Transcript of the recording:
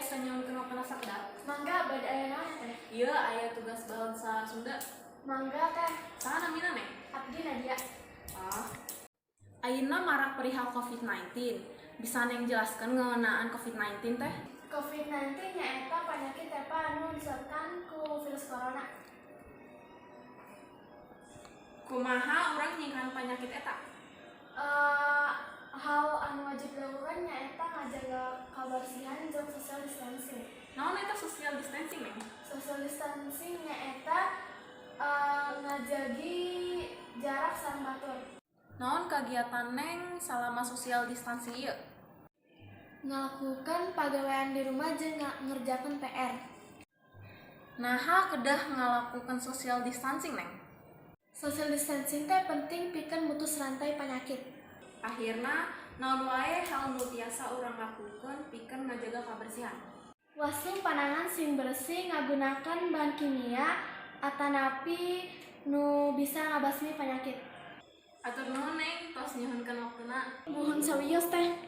tiasa nyongkeun waktu sakda. Mangga bade aya naon teh? Ieu aya tugas bahasa Sunda. Mangga teh. Saha namina Neng? Abdi Nadia. Ayeuna marak perihal COVID-19. Bisa Neng jelaskeun ngeunaan COVID-19 teh? COVID-19 nyaeta panyakit tepa anu disebabkan ku virus corona. Kumaha urang nyingkan penyakit eta? Hal anu wajib dilakukan nyaeta ngajaga kabersihan jeung social distancing. Naon eta social distancing Neng? Social distancing nyaeta ngajagi jarak sareng batur. Naon kagiatan Neng salama social distancing ieu? Ngalakukan pagawean di rumah jeung ngerjakeun PR. Naha kedah ngalakukan social distancing Neng? Social distancing teh penting pikeun mutus rantai penyakit. Akhirna naon wae hal nu tiasa urang lakukeun pikeun ngajaga kabersihan. Wasuh panangan sing bersih ngagunakan bahan kimia atanapi nu bisa ngabasmi penyakit. Atur nuhun Neng tos nyuhunkeun waktuna. Nuhun sawios teh.